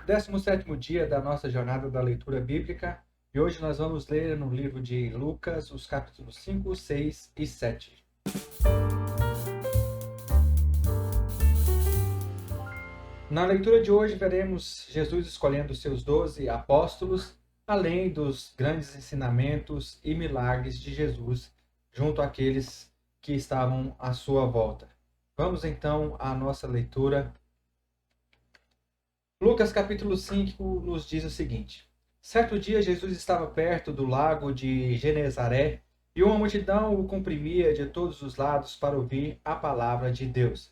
17º dia da nossa jornada da leitura bíblica e hoje nós vamos ler no livro de Lucas os capítulos 5, 6 e 7. Na leitura de hoje veremos Jesus escolhendo seus 12 apóstolos, além dos grandes ensinamentos e milagres de Jesus junto àqueles que estavam à sua volta. Vamos então à nossa leitura. Lucas capítulo 5 nos diz o seguinte: Certo dia Jesus estava perto do lago de Genezaré e uma multidão o comprimia de todos os lados para ouvir a palavra de Deus.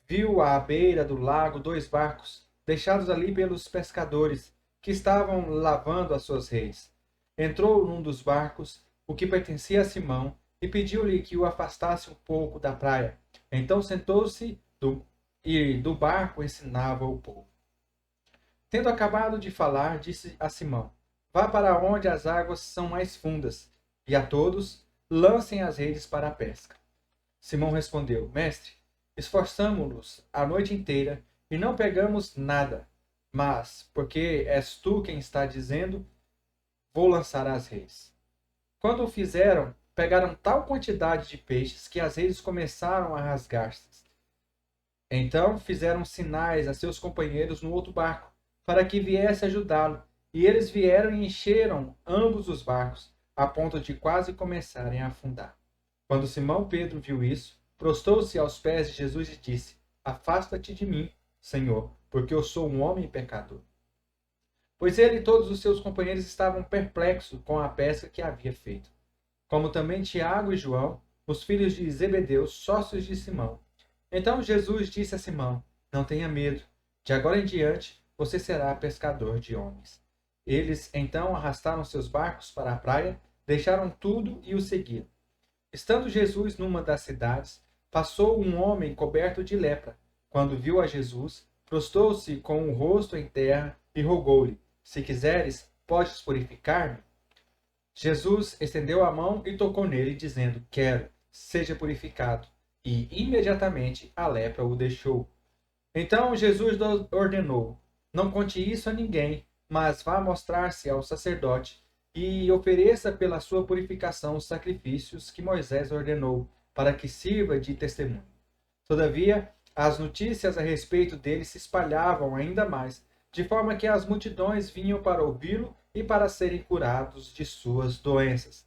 Viu à beira do lago 2 barcos, deixados ali pelos pescadores, que estavam lavando as suas redes. Entrou num dos barcos, o que pertencia a Simão, e pediu-lhe que o afastasse um pouco da praia. Então sentou-se e do barco ensinava o povo. Tendo acabado de falar, disse a Simão: Vá para onde as águas são mais fundas, e a todos lancem as redes para a pesca. Simão respondeu: Mestre, esforçamo-nos a noite inteira e não pegamos nada. Mas, porque és tu quem está dizendo, vou lançar as redes. Quando o fizeram, pegaram tal quantidade de peixes que as redes começaram a rasgar-se. Então fizeram sinais a seus companheiros no outro barco, para que viesse ajudá-lo. E eles vieram e encheram ambos os barcos, a ponto de quase começarem a afundar. Quando Simão Pedro viu isso, prostrou-se aos pés de Jesus e disse: Afasta-te de mim, Senhor, porque eu sou um homem pecador. Pois ele e todos os seus companheiros estavam perplexos com a pesca que havia feito. Como também Tiago e João, os filhos de Zebedeu, sócios de Simão. Então Jesus disse a Simão: Não tenha medo, de agora em diante você será pescador de homens. Eles então arrastaram seus barcos para a praia, deixaram tudo e o seguiram. Estando Jesus numa das cidades, passou um homem coberto de lepra. Quando viu a Jesus, prostrou-se com o rosto em terra e rogou-lhe: Se quiseres, podes purificar-me? Jesus estendeu a mão e tocou nele, dizendo: Quero, seja purificado. E imediatamente a lepra o deixou. Então Jesus ordenou: Não conte isso a ninguém, mas vá mostrar-se ao sacerdote e ofereça pela sua purificação os sacrifícios que Moisés ordenou, para que sirva de testemunho. Todavia, as notícias a respeito dele se espalhavam ainda mais, de forma que as multidões vinham para ouvi-lo e para serem curados de suas doenças.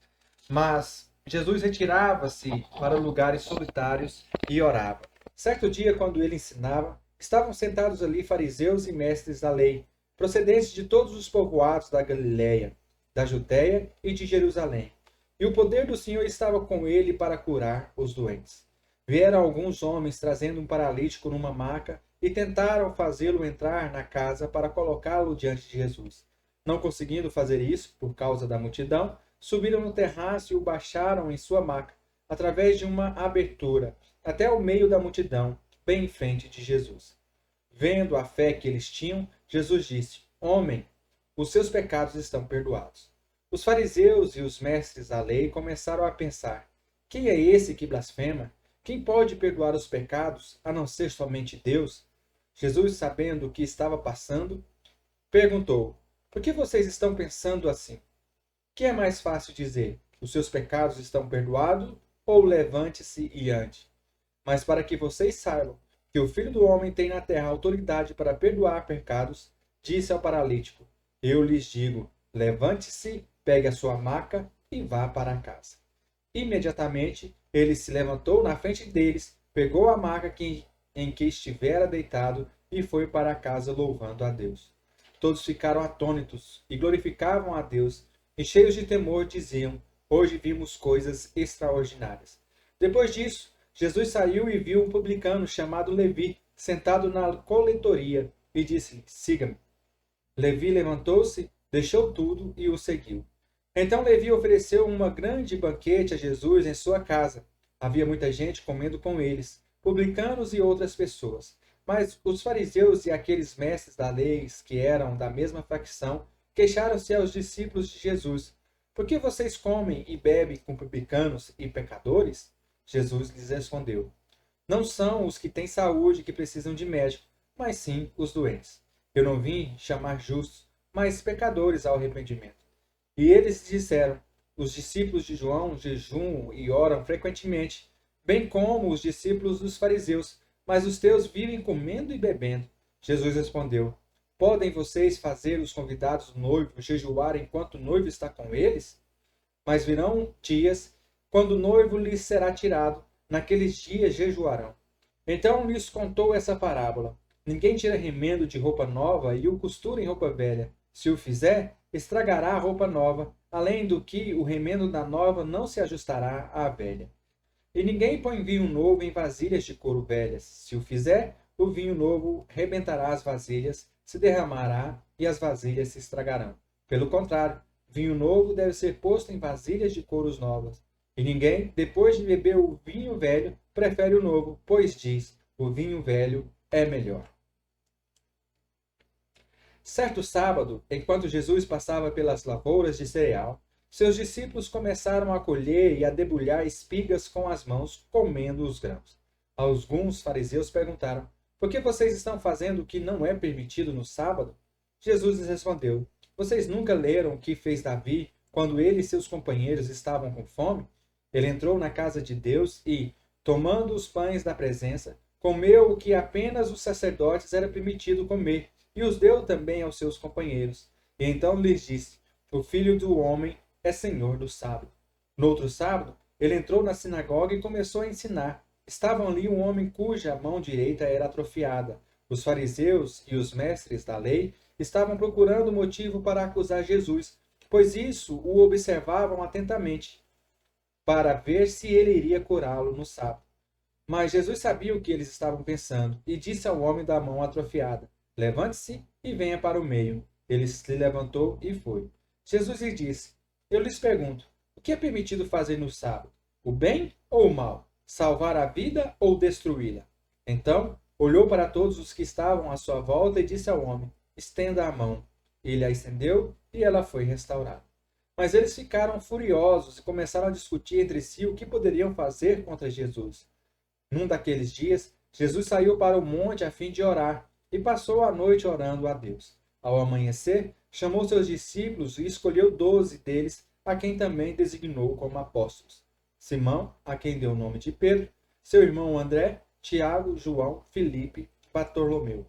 Mas Jesus retirava-se para lugares solitários e orava. Certo dia, quando ele ensinava, estavam sentados ali fariseus e mestres da lei, procedentes de todos os povoados da Galiléia, da Judéia e de Jerusalém. E o poder do Senhor estava com ele para curar os doentes. Vieram alguns homens trazendo um paralítico numa maca e tentaram fazê-lo entrar na casa para colocá-lo diante de Jesus. Não conseguindo fazer isso, por causa da multidão, subiram no terraço e o baixaram em sua maca, através de uma abertura, até o meio da multidão, bem em frente de Jesus. Vendo a fé que eles tinham, Jesus disse: Homem, os seus pecados estão perdoados. Os fariseus e os mestres da lei começaram a pensar: Quem é esse que blasfema? Quem pode perdoar os pecados, a não ser somente Deus? Jesus, sabendo o que estava passando, perguntou: Por que vocês estão pensando assim? Que é mais fácil dizer: Os seus pecados estão perdoados, ou levante-se e ande? Mas para que vocês saibam que o Filho do Homem tem na terra autoridade para perdoar pecados, disse ao paralítico: Eu lhes digo, levante-se, pegue a sua maca e vá para casa. Imediatamente ele se levantou na frente deles, pegou a maca em que estivera deitado e foi para casa louvando a Deus. Todos ficaram atônitos e glorificavam a Deus, e cheios de temor diziam: Hoje vimos coisas extraordinárias. Depois disso, Jesus saiu e viu um publicano chamado Levi sentado na coletoria e disse-lhe: Siga-me. Levi levantou-se, deixou tudo e o seguiu. Então Levi ofereceu um grande banquete a Jesus em sua casa. Havia muita gente comendo com eles, publicanos e outras pessoas. Mas os fariseus e aqueles mestres da lei, que eram da mesma facção, queixaram-se aos discípulos de Jesus: Por que vocês comem e bebem com publicanos e pecadores? Jesus lhes respondeu: Não são os que têm saúde que precisam de médico, mas sim os doentes. Eu não vim chamar justos, mas pecadores ao arrependimento. E eles disseram: os discípulos de João jejuam e oram frequentemente, bem como os discípulos dos fariseus, mas os teus vivem comendo e bebendo. Jesus respondeu: podem vocês fazer os convidados do noivo jejuar enquanto o noivo está com eles? Mas virão dias quando o noivo lhes será tirado, naqueles dias jejuarão. Então lhes contou essa parábola: ninguém tira remendo de roupa nova e o costura em roupa velha. Se o fizer, estragará a roupa nova, além do que o remendo da nova não se ajustará à velha. E ninguém põe vinho novo em vasilhas de couro velhas. Se o fizer, o vinho novo rebentará as vasilhas, se derramará e as vasilhas se estragarão. Pelo contrário, vinho novo deve ser posto em vasilhas de couros novas. E ninguém, depois de beber o vinho velho, prefere o novo, pois diz: o vinho velho é melhor. Certo sábado, enquanto Jesus passava pelas lavouras de cereal, seus discípulos começaram a colher e a debulhar espigas com as mãos, comendo os grãos. Alguns fariseus perguntaram: por que vocês estão fazendo o que não é permitido no sábado? Jesus lhes respondeu: vocês nunca leram o que fez Davi quando ele e seus companheiros estavam com fome? Ele entrou na casa de Deus e, tomando os pães da presença, comeu o que apenas os sacerdotes era permitido comer, e os deu também aos seus companheiros. E então lhes disse: o Filho do Homem é Senhor do sábado. No outro sábado, ele entrou na sinagoga e começou a ensinar. Estavam ali um homem cuja mão direita era atrofiada. Os fariseus e os mestres da lei estavam procurando motivo para acusar Jesus, pois isso o observavam atentamente, para ver se ele iria curá-lo no sábado. Mas Jesus sabia o que eles estavam pensando e disse ao homem da mão atrofiada: levante-se e venha para o meio. Ele se levantou e foi. Jesus lhe disse: eu lhes pergunto, o que é permitido fazer no sábado? O bem ou o mal? Salvar a vida ou destruí-la? Então, olhou para todos os que estavam à sua volta e disse ao homem: estenda a mão. Ele a estendeu e ela foi restaurada. Mas eles ficaram furiosos e começaram a discutir entre si o que poderiam fazer contra Jesus. Num daqueles dias, Jesus saiu para o monte a fim de orar e passou a noite orando a Deus. Ao amanhecer, chamou seus discípulos e escolheu 12 deles, a quem também designou como apóstolos: Simão, a quem deu o nome de Pedro, seu irmão André, Tiago, João, Filipe, Bartolomeu,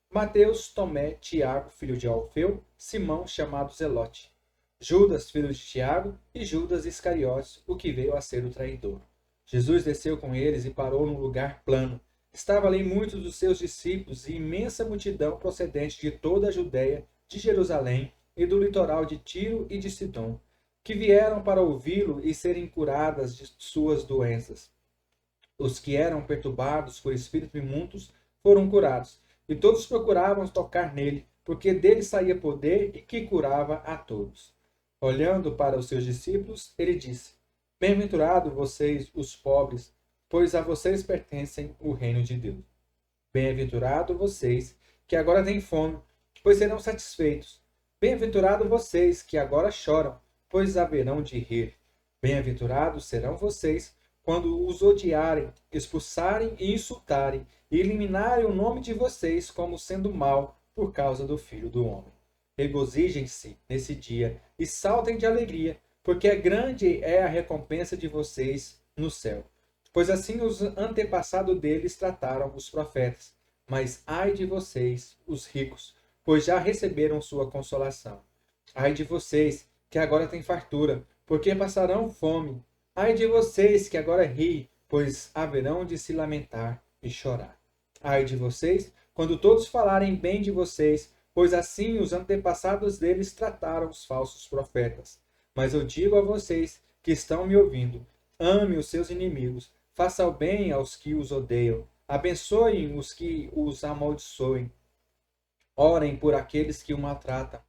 Mateus, Tomé, Tiago, filho de Alfeu, Simão, chamado Zelote, Judas, filho de Tiago, e Judas Iscariotes, o que veio a ser o traidor. Jesus desceu com eles e parou num lugar plano. Estava ali muitos dos seus discípulos e imensa multidão procedente de toda a Judéia, de Jerusalém e do litoral de Tiro e de Sidom, que vieram para ouvi-lo e serem curadas de suas doenças. Os que eram perturbados por espíritos imundos foram curados, e todos procuravam tocar nele, porque dele saía poder e que curava a todos. Olhando para os seus discípulos, ele disse: bem-aventurado vocês, os pobres, pois a vocês pertencem o reino de Deus. Bem-aventurado vocês, que agora têm fome, pois serão satisfeitos. Bem-aventurado vocês, que agora choram, pois haverão de rir. Bem-aventurados serão vocês, quando os odiarem, expulsarem e insultarem, e eliminarem o nome de vocês como sendo mau por causa do Filho do Homem. Regozijem-se nesse dia e saltem de alegria, porque grande é a recompensa de vocês no céu. Pois assim os antepassados deles trataram os profetas. Mas ai de vocês, os ricos, pois já receberam sua consolação. Ai de vocês, que agora têm fartura, porque passarão fome. Ai de vocês, que agora riem, pois haverão de se lamentar e chorar. Ai de vocês, quando todos falarem bem de vocês, pois assim os antepassados deles trataram os falsos profetas. Mas eu digo a vocês que estão me ouvindo: ame os seus inimigos, faça o bem aos que os odeiam, abençoem os que os amaldiçoem, orem por aqueles que o maltratam.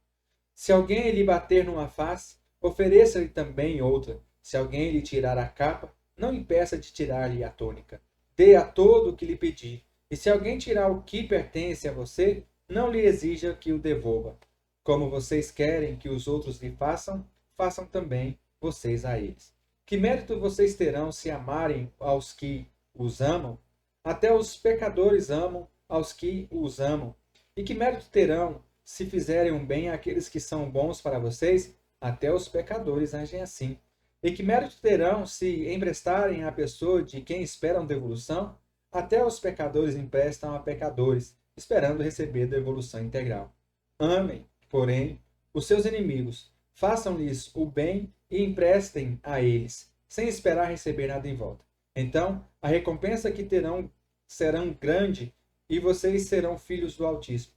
Se alguém lhe bater numa face, ofereça-lhe também outra. Se alguém lhe tirar a capa, não impeça de tirar-lhe a túnica. Dê a todo o que lhe pedir. E se alguém tirar o que pertence a você, não lhe exija que o devolva. Como vocês querem que os outros lhe façam, façam também vocês a eles. Que mérito vocês terão se amarem aos que os amam? Até os pecadores amam aos que os amam. E que mérito terão se fizerem um bem àqueles que são bons para vocês? Até os pecadores agem assim. E que mérito terão se emprestarem à pessoa de quem esperam devolução? Até os pecadores emprestam a pecadores, esperando receber devolução integral. Amem, porém, os seus inimigos, façam-lhes o bem e emprestem a eles, sem esperar receber nada em volta. Então, a recompensa que terão serão grande e vocês serão filhos do Altíssimo,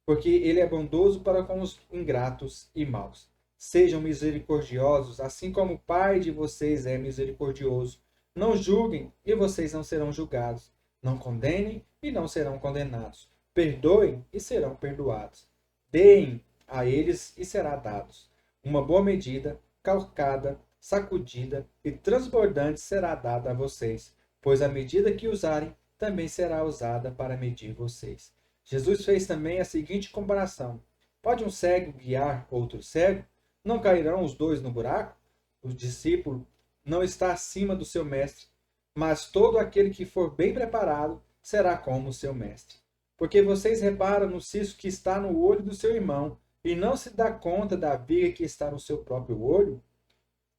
porque ele é bondoso para com os ingratos e maus. Sejam misericordiosos, assim como o Pai de vocês é misericordioso. Não julguem e vocês não serão julgados. Não condenem e não serão condenados. Perdoem e serão perdoados. Deem a eles e será dados. Uma boa medida, calcada, sacudida e transbordante será dada a vocês, pois a medida que usarem também será usada para medir vocês. Jesus fez também a seguinte comparação: pode um cego guiar outro cego? Não cairão os dois no buraco? O discípulo não está acima do seu mestre, mas todo aquele que for bem preparado será como o seu mestre. Porque vocês reparam no cisco que está no olho do seu irmão e não se dá conta da viga que está no seu próprio olho?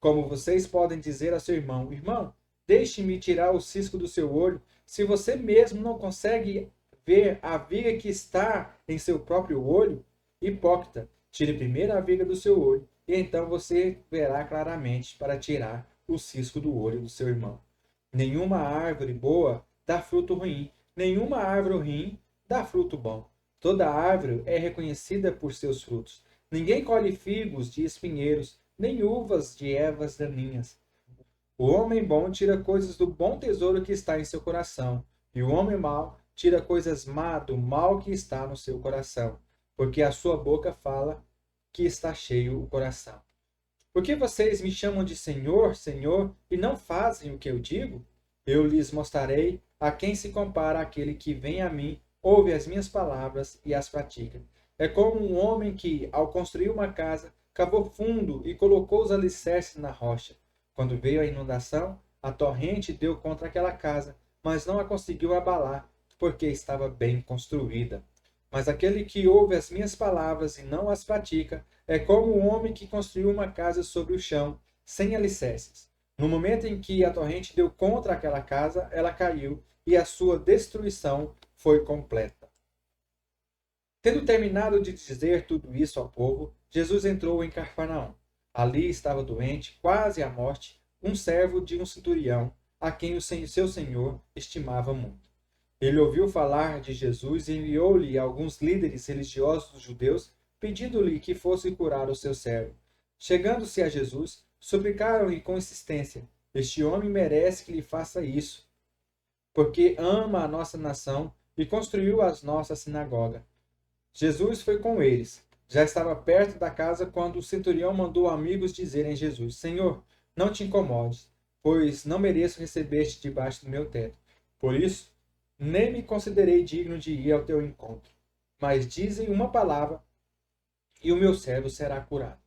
Como vocês podem dizer a seu irmão: irmão, deixe-me tirar o cisco do seu olho, se você mesmo não consegue ver a viga que está em seu próprio olho? Hipócrita, tire primeiro a viga do seu olho, e então você verá claramente para tirar o cisco do olho do seu irmão. Nenhuma árvore boa dá fruto ruim, nenhuma árvore ruim dá fruto bom. Toda árvore é reconhecida por seus frutos. Ninguém colhe figos de espinheiros, nem uvas de ervas daninhas. O homem bom tira coisas do bom tesouro que está em seu coração, e o homem mau tira coisas má do mal que está no seu coração, porque a sua boca fala que está cheio o coração. Por que vocês me chamam de Senhor, Senhor, e não fazem o que eu digo? Eu lhes mostrarei a quem se compara aquele que vem a mim, ouve as minhas palavras e as pratica. É como um homem que, ao construir uma casa, cavou fundo e colocou os alicerces na rocha. Quando veio a inundação, a torrente deu contra aquela casa, mas não a conseguiu abalar, porque estava bem construída. Mas aquele que ouve as minhas palavras e não as pratica, é como um homem que construiu uma casa sobre o chão, sem alicerces. No momento em que a torrente deu contra aquela casa, ela caiu, e a sua destruição foi completa. Tendo terminado de dizer tudo isso ao povo, Jesus entrou em Cafarnaum. Ali estava doente, quase à morte, um servo de um centurião, a quem o seu senhor estimava muito. Ele ouviu falar de Jesus e enviou-lhe alguns líderes religiosos dos judeus, pedindo-lhe que fosse curar o seu servo. Chegando-se a Jesus, suplicaram-lhe com insistência: este homem merece que lhe faça isso, porque ama a nossa nação e construiu a nossa sinagoga. Jesus foi com eles. Já estava perto da casa quando o centurião mandou amigos dizerem a Jesus: Senhor, não te incomodes, pois não mereço receber-te debaixo do meu teto. Por isso, nem me considerei digno de ir ao teu encontro. Mas dizem uma palavra, e o meu servo será curado.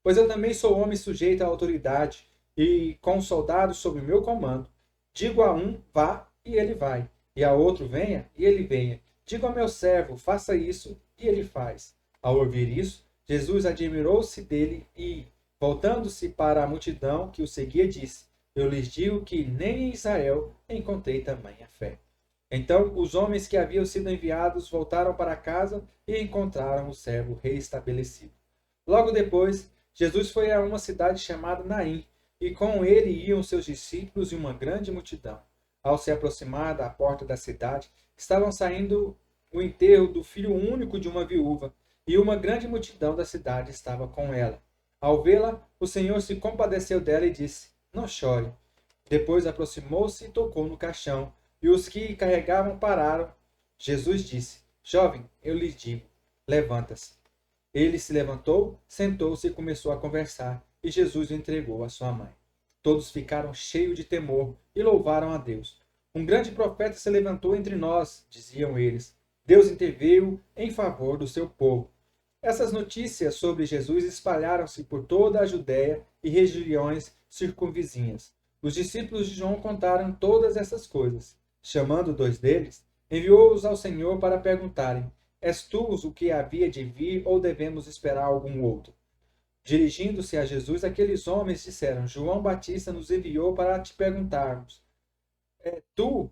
Pois eu também sou homem sujeito à autoridade, e com soldados sob o meu comando. Digo a um, vá, e ele vai. E a outro, venha, e ele venha. Digo ao meu servo, faça isso, e ele faz. Ao ouvir isso, Jesus admirou-se dele e, voltando-se para a multidão que o seguia, disse: eu lhes digo que nem em Israel encontrei tamanha fé. Então os homens que haviam sido enviados voltaram para casa e encontraram o servo reestabelecido. Logo depois, Jesus foi a uma cidade chamada Naim, e com ele iam seus discípulos e uma grande multidão. Ao se aproximar da porta da cidade, estavam saindo o enterro do filho único de uma viúva, e uma grande multidão da cidade estava com ela. Ao vê-la, o Senhor se compadeceu dela e disse: não chore. Depois aproximou-se e tocou no caixão, e os que carregavam pararam. Jesus disse: jovem, eu lhe digo, levanta-se. Ele se levantou, sentou-se e começou a conversar, e Jesus o entregou à sua mãe. Todos ficaram cheios de temor e louvaram a Deus. Um grande profeta se levantou entre nós, diziam eles. Deus interveio em favor do seu povo. Essas notícias sobre Jesus espalharam-se por toda a Judéia e regiões circunvizinhas. Os discípulos de João contaram todas essas coisas. Chamando 2 deles, enviou-os ao Senhor para perguntarem: és tu o que havia de vir ou devemos esperar algum outro? Dirigindo-se a Jesus, aqueles homens disseram: João Batista nos enviou para te perguntarmos: é tu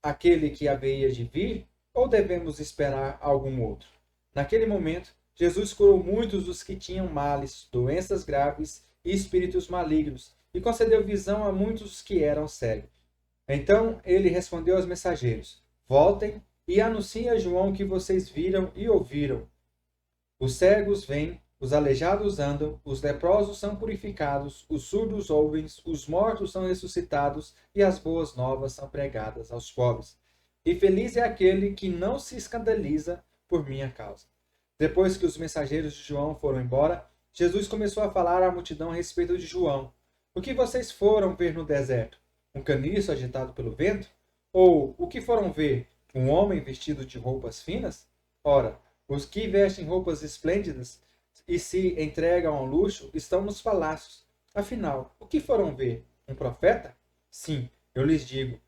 aquele que havia de vir ou devemos esperar algum outro? Naquele momento, Jesus curou muitos dos que tinham males, doenças graves e espíritos malignos, e concedeu visão a muitos dos que eram cegos. Então ele respondeu aos mensageiros: Voltem e anunciem a João o que vocês viram e ouviram. Os cegos vêm, os aleijados andam, os leprosos são purificados, os surdos ouvem, os mortos são ressuscitados e as boas novas são pregadas aos pobres. E feliz é aquele que não se escandaliza por minha causa. Depois que os mensageiros de João foram embora, Jesus começou a falar à multidão a respeito de João. O que vocês foram ver no deserto? Um caniço agitado pelo vento? Ou o que foram ver? Um homem vestido de roupas finas? Ora, os que vestem roupas esplêndidas e se entregam ao luxo estão nos palácios. Afinal, o que foram ver? Um profeta? Sim, eu lhes digo,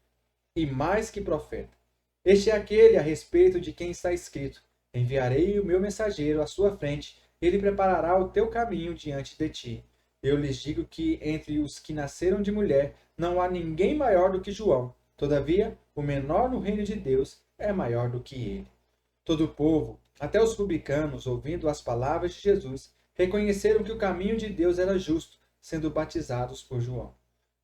e mais que profeta. Este é aquele a respeito de quem está escrito: Enviarei o meu mensageiro à sua frente, ele preparará o teu caminho diante de ti. Eu lhes digo que entre os que nasceram de mulher não há ninguém maior do que João. Todavia, o menor no reino de Deus é maior do que ele. Todo o povo, até os publicanos, ouvindo as palavras de Jesus, reconheceram que o caminho de Deus era justo, sendo batizados por João.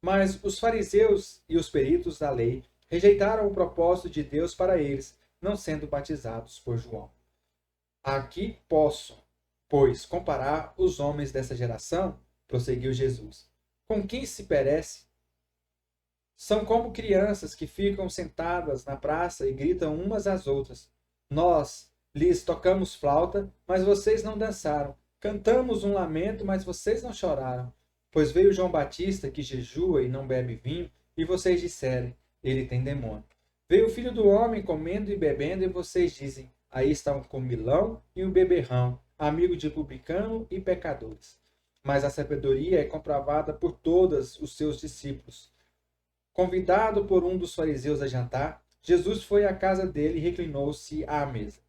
Mas os fariseus e os peritos da lei rejeitaram o propósito de Deus para eles, não sendo batizados por João. Aqui posso, pois, comparar os homens dessa geração, prosseguiu Jesus. Com quem se parece? São como crianças que ficam sentadas na praça e gritam umas às outras. Nós lhes tocamos flauta, mas vocês não dançaram. Cantamos um lamento, mas vocês não choraram. Pois veio João Batista, que jejua e não bebe vinho, e vocês disserem: ele tem demônio. Veio o Filho do Homem comendo e bebendo, e vocês dizem: aí está um comilão e um beberrão, amigo de publicano e pecadores. Mas a sabedoria é comprovada por todos os seus discípulos. Convidado por um dos fariseus a jantar, Jesus foi à casa dele e reclinou-se à mesa.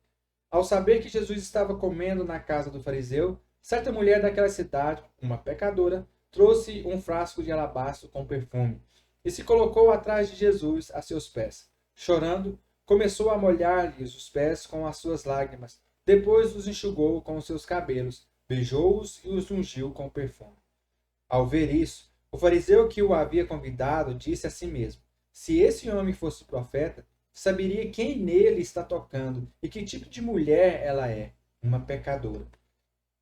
Ao saber que Jesus estava comendo na casa do fariseu, certa mulher daquela cidade, uma pecadora, trouxe um frasco de alabastro com perfume e se colocou atrás de Jesus a seus pés. Chorando, começou a molhar-lhes os pés com as suas lágrimas. Depois os enxugou com os seus cabelos, beijou-os e os ungiu com perfume. Ao ver isso, o fariseu que o havia convidado disse a si mesmo: se esse homem fosse profeta, saberia quem nele está tocando e que tipo de mulher ela é, uma pecadora.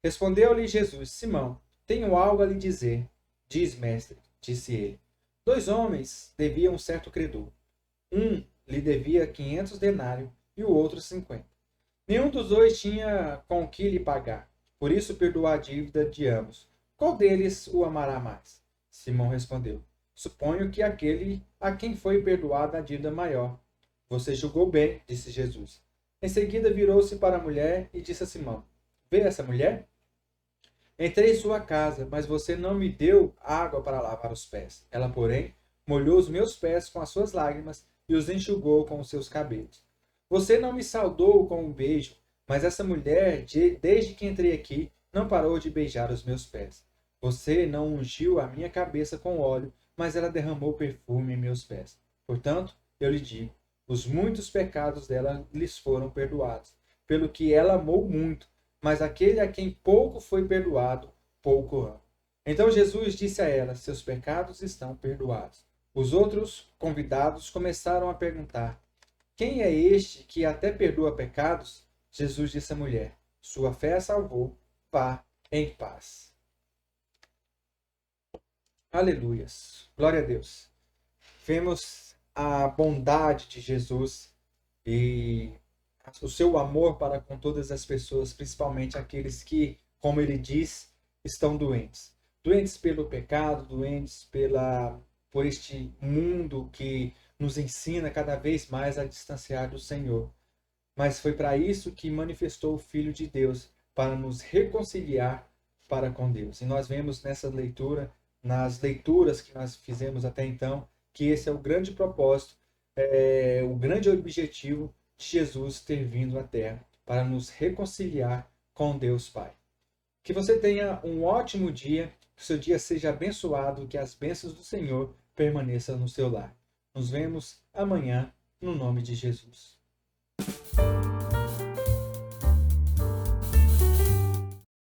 Respondeu-lhe Jesus: Simão, tenho algo a lhe dizer. Diz, mestre, disse ele. 2 homens deviam um certo credor. Um lhe devia 500 denários e o outro 50. Nenhum dos dois tinha com o que lhe pagar. Por isso perdoou a dívida de ambos. Qual deles o amará mais? Simão respondeu: suponho que aquele a quem foi perdoada a dívida maior. Você julgou bem, disse Jesus. Em seguida virou-se para a mulher e disse a Simão: vê essa mulher? Entrei em sua casa, mas você não me deu água para lavar os pés. Ela, porém, molhou os meus pés com as suas lágrimas e os enxugou com os seus cabelos. Você não me saudou com um beijo, mas essa mulher, desde que entrei aqui, não parou de beijar os meus pés. Você não ungiu a minha cabeça com óleo, mas ela derramou perfume em meus pés. Portanto, eu lhe digo, os muitos pecados dela lhes foram perdoados, pelo que ela amou muito, mas aquele a quem pouco foi perdoado, pouco ama. Então Jesus disse a ela: seus pecados estão perdoados. Os outros convidados começaram a perguntar: quem é este que até perdoa pecados? Jesus disse à mulher: sua fé a salvou, vá em paz. Aleluias. Glória a Deus. Vemos a bondade de Jesus e o seu amor para com todas as pessoas, principalmente aqueles que, como ele diz, estão doentes. Doentes pelo pecado, doentes por este mundo que nos ensina cada vez mais a distanciar do Senhor. Mas foi para isso que manifestou o Filho de Deus, para nos reconciliar para com Deus. E nós vemos nessa leitura, nas leituras que nós fizemos até então, que esse é o grande propósito, o grande objetivo de Jesus ter vindo à Terra. para nos reconciliar com Deus Pai. Que você tenha um ótimo dia, que o seu dia seja abençoado, que as bênçãos do Senhor permaneçam no seu lar. Nos vemos amanhã, no nome de Jesus.